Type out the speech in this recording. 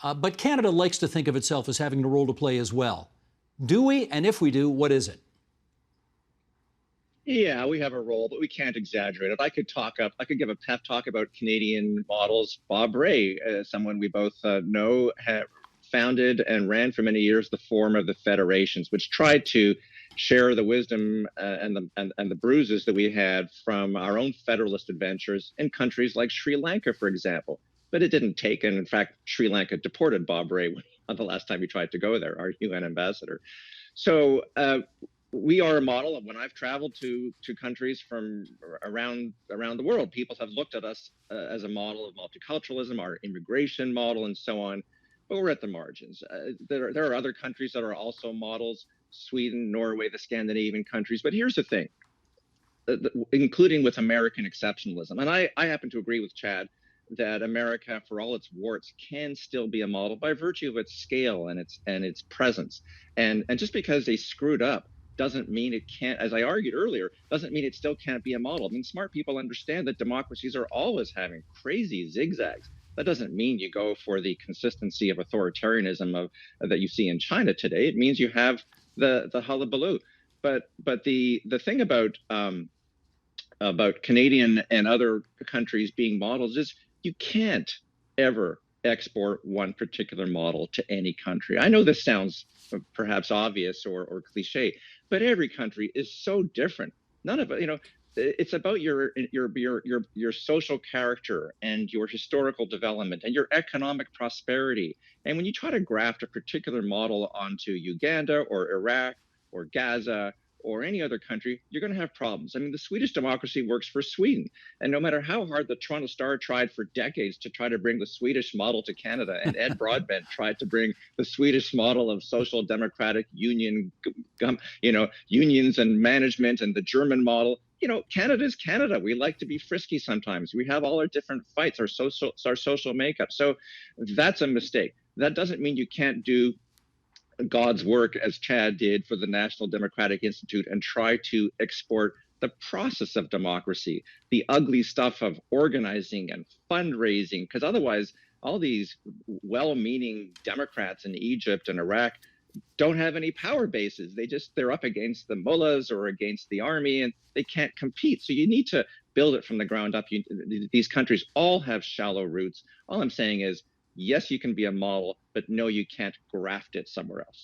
But Canada likes to think of itself as having a role to play as well. Do we? And if we do, what is it? Yeah, we have a role, but we can't exaggerate it. I could give a pep talk about Canadian models. Bob Ray, someone we both know, founded and ran for many years the Forum of the Federations, which tried to share the wisdom and the bruises that we had from our own federalist adventures in countries like Sri Lanka, for example. But it didn't take, and in fact, Sri Lanka deported Bob Ray on the last time he tried to go there, our UN ambassador. So we are a model of when I've traveled to countries from around the world, people have looked at us as a model of multiculturalism, our immigration model, and so on. But we're at the margins. There are other countries that are also models: Sweden, Norway, the Scandinavian countries. But here's the thing, including with American exceptionalism, and I happen to agree with Chad that America, for all its warts, can still be a model by virtue of its scale and its presence. And just because they screwed up doesn't mean it can't, as I argued earlier, doesn't mean it still can't be a model. I mean, smart people understand that democracies are always having crazy zigzags. That doesn't mean you go for the consistency of authoritarianism that you see in China today. It means you have the hullabaloo. But the thing about Canadian and other countries being models is you can't ever export one particular model to any country. I know this sounds perhaps obvious or cliche, but every country is so different. None of it, it's about your social character and your historical development and your economic prosperity. And when you try to graft a particular model onto Uganda or Iraq or Gaza or any other country, you're going to have problems. I mean, the Swedish democracy works for Sweden. And no matter how hard the Toronto Star tried for decades to try to bring the Swedish model to Canada, and Ed Broadbent tried to bring the Swedish model of social democratic unions and management, and the German model, Canada's Canada. We like to be frisky sometimes. We have all our different fights, our social makeup. So that's a mistake. That doesn't mean you can't do God's work, as Chad did for the National Democratic Institute, and try to export the process of democracy, the ugly stuff of organizing and fundraising, because otherwise all these well-meaning Democrats in Egypt and Iraq don't have any power bases. They're up against the mullahs or against the army, and they can't compete. So you need to build it from the ground up. These countries all have shallow roots. All I'm saying is, yes, you can be a model, but no, you can't graft it somewhere else.